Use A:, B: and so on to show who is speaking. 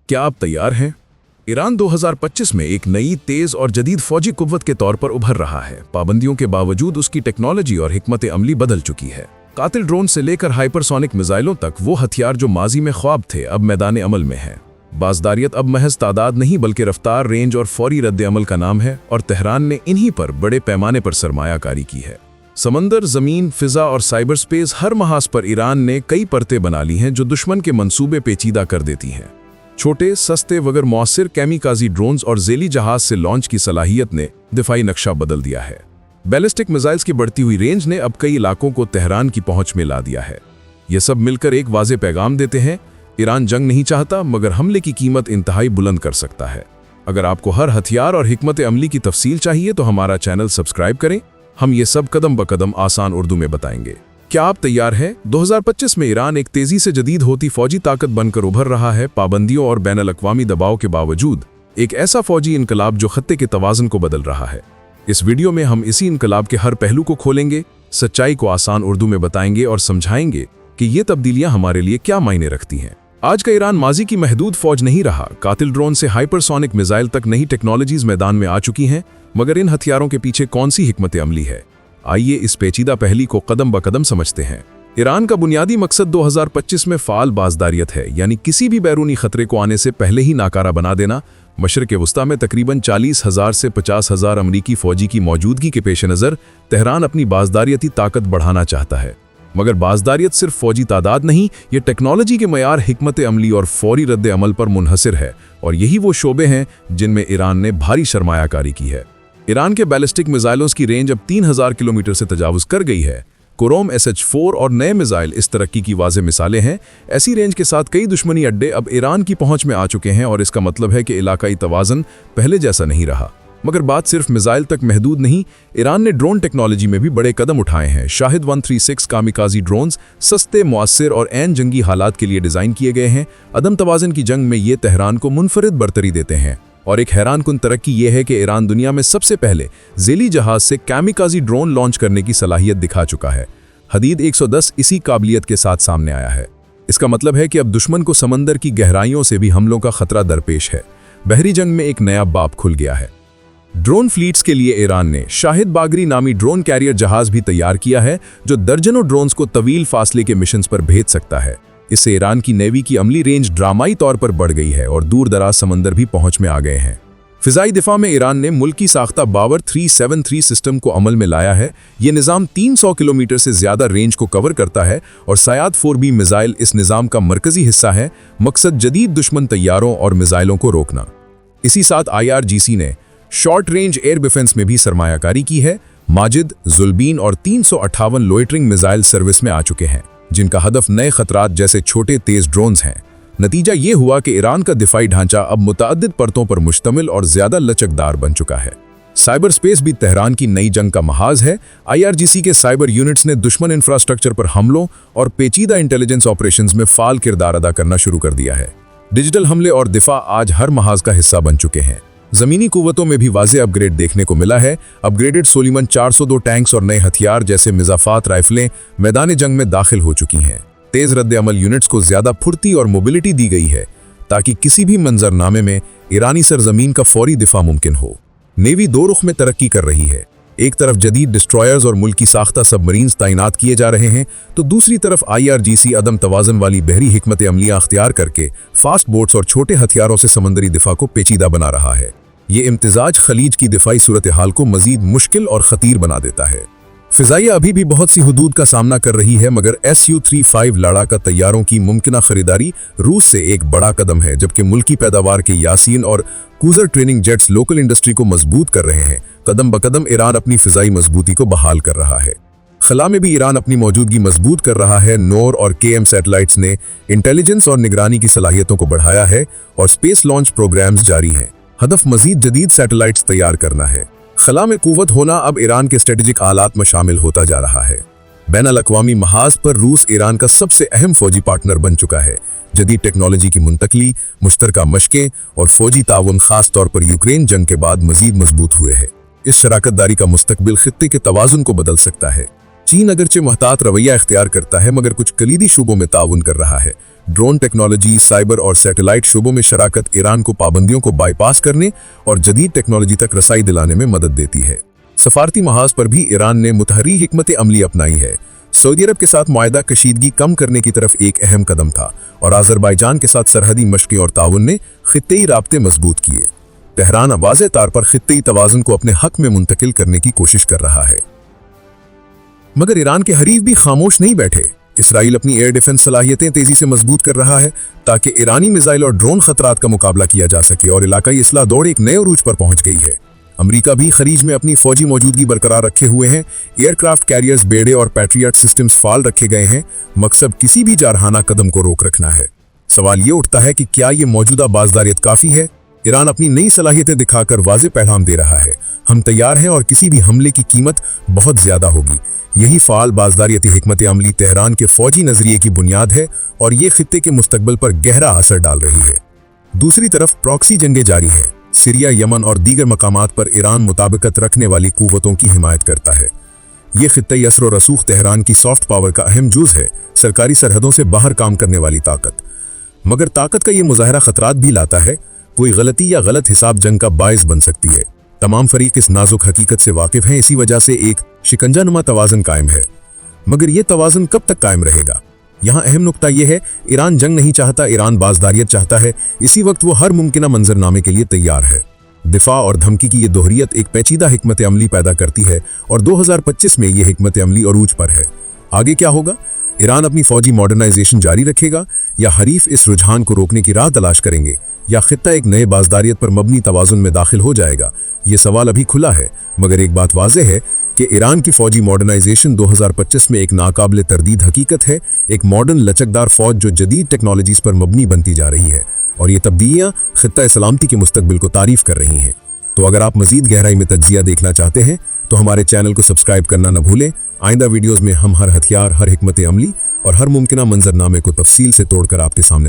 A: क्या आप तैयार हैं? ईरान 2025 में एक नई, तेज और जदीद फौजी कुव्वत के तौर पर उभर रहा है। पाबंदियों के बावजूद उसकी टेक्नोलॉजी और हिकमत अमली बदल चुकी है। कातिल ड्रोन से लेकर हाइपरसोनिक मिसाइलों तक वो हथियार जो माजी में ख्वाब थे अब मैदान अमल में हैं। बाज़दारियत अब महज तादाद नहीं बल्कि रफ्तार, रेंज और फौरी रद्द अमल का नाम है, और तेहरान ने इन्हीं पर बड़े पैमाने पर सरमायाकारी की है। समंदर, ज़मीन, फ़िज़ा और साइबर स्पेस, हर महाज पर ईरान ने कई परतें बना ली हैं जो दुश्मन के मंसूबे पेचीदा कर देती हैं। छोटे, सस्ते मगर मौसर कैमिकाज़ी ड्रोन्स और ज़ेली जहाज से लॉन्च की सलाहियत ने दिफाई नक्शा बदल दिया है। बैलिस्टिक मिसाइल्स की बढ़ती हुई रेंज ने अब कई इलाकों को तेहरान की पहुंच में ला दिया है। ये सब मिलकर एक वाज़ेह पैगाम देते हैं, ईरान जंग नहीं चाहता मगर हमले की कीमत इंतहाई बुलंद कर सकता है। अगर आपको हर हथियार और हिकमत अमली की तफसील चाहिए तो हमारा चैनल सब्सक्राइब करें। हम ये सब कदम ब कदम आसान उर्दू में बताएंगे। क्या आप तैयार हैं? 2025 में ईरान एक तेजी से जदीद होती फौजी ताकत बनकर उभर रहा है। पाबंदियों और बैनुल-अक़वामी दबाव के बावजूद एक ऐसा फौजी इनकलाब जो खत्ते के तवाज़ुन को बदल रहा है। इस वीडियो में हम इसी इनकलाब के हर पहलू को खोलेंगे, सच्चाई को आसान उर्दू में बताएंगे और समझाएंगे कि ये तब्दीलियां हमारे लिए क्या मायने रखती हैं। आज का ईरान माजी की महदूद फौज नहीं रहा। कातिल ड्रोन से हाइपरसोनिक मिसाइल तक नई टेक्नोलॉजीज मैदान में आ चुकी हैं, मगर इन हथियारों के पीछे कौन सी हिकमत अमली है? आइए इस पेचीदा पहली को कदम ब कदम समझते हैं। ईरान का बुनियादी मकसद 2025 में फ़ाल बाज़दारियत है, यानी किसी भी बैरूनी खतरे को आने से पहले ही नाकारा बना देना। मशरिक़ वस्ता में तकरीबन 40,000 से 50,000 अमरीकी फ़ौजी की मौजूदगी के पेश नज़र तेहरान अपनी बाज़दारियती ताकत बढ़ाना चाहता है। मगर बाज़दारियत सिर्फ फ़ौजी तादाद नहीं, ये टेक्नोलॉजी के मयार, हिकमत अमली और फौरी रद्द अमल पर मुनहसर है, और यही वो शोबे हैं जिनमें ईरान ने भारी सरमायाकारी की है। ईरान के बैलिस्टिक मिसाइलों की रेंज अब 3000 किलोमीटर से तजावुज़ कर गई है। कुरोम SH-4 और नए मिसाइल इस तरक्की की वाज़ेह मिसालें हैं। ऐसी रेंज के साथ कई दुश्मनी अड्डे अब ईरान की पहुंच में आ चुके हैं, और इसका मतलब है कि इलाकाई तवाज़ुन पहले जैसा नहीं रहा। मगर बात सिर्फ मिसाइल तक महदूद नहीं, ईरान ने ड्रोन टेक्नोलॉजी में भी बड़े कदम उठाए हैं। शाहिद 136 कामिकाज़ी ड्रोन्स सस्ते, मुअस्सर और ऐन जंगी हालात के लिए डिज़ाइन किए गए हैं। अदम तवाज़ुन की जंग में ये तेहरान को मुनफरिद बरतरी देते हैं। और एक हैरानकुन तरक्की ये है कि ईरान दुनिया में सबसे पहले ज़ेली जहाज से कैमिकाज़ी ड्रोन लॉन्च करने की सलाहियत दिखा चुका है। हदीद 110 इसी काबिलियत के साथ सामने आया है। इसका मतलब है कि अब दुश्मन को समंदर की गहराइयों से भी हमलों का खतरा दरपेश है। बहरी जंग में एक नया बाब खुल गया है। ड्रोन फ्लीट्स के लिए ईरान ने शाहिद बागरी नामी ड्रोन कैरियर जहाज भी तैयार किया है, जो दर्जनों ड्रोन्स को तवील फासले के मिशंस पर भेज सकता है। इससे ईरान की नेवी की अमली रेंज ड्रामाई तौर पर बढ़ गई है और दूर दराज समंदर भी पहुंच में आ गए हैं। फ़िज़ाई दिफा में ईरान ने मुल्की साख्ता बावर 373 सिस्टम को अमल में लाया है। ये निज़ाम 300 किलोमीटर से ज़्यादा रेंज को कवर करता है, और सयाद 4B मिसाइल इस निज़ाम का मरकज़ी हिस्सा है। मकसद जदीद दुश्मन तैयारों और मिसाइलों को रोकना। इसी साथ IRGC ने शॉर्ट रेंज एयर डिफेंस में भी सरमायाकारी की है। माजिद, जुल्बीन और 358 लोइटरिंग मिसाइल सर्विस में आ चुके हैं, जिनका हदफ नए खतरात जैसे छोटे तेज ड्रोन्स हैं। नतीजा ये हुआ कि ईरान का दिफाई ढांचा अब मुतअद्दिद परतों पर मुश्तमिल और ज़्यादा लचकदार बन चुका है। साइबर स्पेस भी तेहरान की नई जंग का महाज है। IRGC के साइबर यूनिट्स ने दुश्मन इंफ्रास्ट्रक्चर पर हमलों और पेचीदा इंटेलिजेंस ऑपरेशंस में फ़ाल किरदार अदा करना शुरू कर दिया है। डिजिटल हमले और दिफा आज हर महाज का हिस्सा बन चुके हैं। ज़मीनी कुव्वतों में भी वाज़ेह अपग्रेड देखने को मिला है। अपग्रेडेड सोलीमन 402 टैंक्स और नए हथियार जैसे मिज़ाफ़ात राइफलें मैदान जंग में दाखिल हो चुकी हैं। तेज़ रद्द अमल यूनिट्स को ज़्यादा फुर्ती और मोबिलिटी दी गई है, ताकि किसी भी मंजरनामे में ईरानी सरजमीन का फौरी दिफा मुमकिन हो। नेवी दो रुख में तरक्की कर रही है। एक तरफ जदीद डिस्ट्रॉयर्स और मुल्की साख्ता सबमरीन्स तैनात किए जा रहे हैं, तो दूसरी तरफ IRGC अदम तवाज़ुन वाली बहरी हिकमत अमलियाँ अख्तियार करके फास्ट बोट्स और छोटे हथियारों से समंदरी दिफा को पेचीदा बना रहा है। ये इम्तिजाज खलीज की दिफाई सूरत हाल को मजीद मुश्किल और ख़तीर बना देता है। फ़िज़ाइया अभी भी बहुत सी हुदूद का सामना कर रही है, मगर Su-35 लड़ाका तैयारों की मुमकिना खरीदारी रूस से एक बड़ा कदम है, जबकि मुल्की पैदावार के यासीन और cruiser training jets local industry को मजबूत कर रहे हैं। कदम ब कदम ईरान अपनी फ़िज़ाई मजबूती को बहाल कर रहा है। खला में भी ईरान अपनी मौजूदगी मजबूत कर रहा है। नोर और KM सैटेलाइट्स ने इंटेलिजेंस और निगरानी की सलाहियतों को बढ़ाया है, और स्पेस लॉन्च प्रोग्राम्स जारी हैं। हदफ मजीद जदीद सैटेलाइट्स तैयार करना है। खला में कुव्वत होना अब ईरान के स्ट्रेटेजिक आलात में शामिल होता जा रहा है। बैनुल-अक़वामी महाज पर रूस ईरान का सबसे अहम फौजी पार्टनर बन चुका है। जदीद टेक्नोलॉजी की मुंतकली, मुश्तरका मशकें और फौजी ताउन खास तौर पर यूक्रेन जंग के बाद मजीद मजबूत हुए हैं। इस शराकतदारी का मुस्तकबिल खित्ते के तवाज़ुन को बदल सकता है। चीन अगरचे महतात रवैया इख्तियार करता है मगर कुछ कलीदी शोबों में ताउन कर रहा है। ड्रोन टेक्नोलॉजी, साइबर और सैटेलाइट शोबों में शराकत ईरान को पाबंदियों को बाईपास करने और जदीद टेक्नोलॉजी तक रसाई दिलाने में मदद देती है। सफारती महाज पर भी ईरान ने मुतहरी हिकमत अमली अपनाई है। सऊदी अरब के साथ मुआहदा कशीदगी कम करने की तरफ एक अहम कदम था और अजरबैजान के साथ सरहदी मशक़ें और ताउन ने खित्तेई राब्ते मजबूत किए। तेहरान वाज़ेह तौर पर खित्तेई तवाज़ुन को अपने हक में मुंतकिल करने की कोशिश कर रहा है। मगर ईरान के हरीफ भी खामोश नहीं बैठे। इसराइल अपनी एयर डिफेंस सलाहियतें तेजी से मजबूत कर रहा है ताकि ईरानी मिसाइल और ड्रोन खतरात का मुकाबला किया जा सके और इलाकाई इसलाह दौड़ एक नए उरूज पर पहुंच गई है। अमेरिका भी खलीज में अपनी फौजी मौजूदगी बरकरार रखे हुए हैं। एयरक्राफ्ट कैरियर्स, बेड़े और पैट्रियट सिस्टम्स फाल रखे गए हैं। मकसद किसी भी जारहाना कदम को रोक रखना है। सवाल ये उठता है कि क्या ये मौजूदा बाज़दारियत काफ़ी है? ईरान अपनी नई सलाहियतें दिखाकर वाज़ेह पैगाम दे रहा है, हम तैयार हैं और किसी भी हमले की कीमत बहुत ज़्यादा होगी। यही फ़ाल बाज़दारियती हिकमत अमली तेहरान के फ़ौजी नज़रिए की बुनियाद है और ये खित्ते के मुस्तकबिल पर गहरा असर डाल रही है। दूसरी तरफ प्रॉक्सी जंगें जारी हैं। सीरिया, यमन और दीगर मकामात पर ईरान मुताबिकत रखने वाली कुव्वतों की हिमायत करता है। ये खित्ते असर और रसूख तेहरान की सॉफ्ट पावर का अहम जुज़ है, सरकारी सरहदों से बाहर काम करने वाली ताकत। मगर ताकत का ये मुजाहरा खतरात भी लाता है। कोई गलती या गलत हिसाब जंग का बायस बन सकती है। तमाम फरीक इस नाजुक हकीकत से वाकिफ हैं, इसी वजह से एक शिकंजानुमा तवाज़ुन कायम है। मगर यह तवाज़ुन कब तक कायम रहेगा? यहाँ अहम नुक्ता यह है, ईरान जंग नहीं चाहता, ईरान बाज़दारियत चाहता है। इसी वक्त वो हर मुमकिना मंजरनामे के लिए तैयार है। दिफा और धमकी की ये दोहरियत एक पेचीदा हिकमत अमली पैदा करती है और 2025 में यह हिकमत अमली अरूज पर है। आगे क्या होगा? ईरान अपनी फौजी मॉडर्नाइजेशन जारी रखेगा या हरीफ इस रुझान को रोकने की राह तलाश करेंगे, या खित्ता एक नए बाज़दारियत पर मबनी तवाज़ुन में दाखिल हो जाएगा? ये सवाल अभी खुला है। मगर एक बात वाज़ेह है कि ईरान की फौजी मॉडर्नाइजेशन 2025 में एक नाकाबिले तरदीद हकीकत है। एक मॉडर्न लचकदार फौज जो जदीद टेक्नोलॉजीज़ पर मबनी बनती जा रही है और ये तब्दीलियाँ खित्ता सलामती के मुस्तकबिल को तारीफ़ कर रही हैं। तो अगर आप मज़ीद गहराई में तज्ज़िया देखना चाहते हैं तो हमारे चैनल को सब्सक्राइब करना न भूलें। आइंदा वीडियोज़ में हम हर हथियार, हर हिकमत अमली और हर मुमकिना मंजरनामे को तफसील से तोड़कर आपके सामने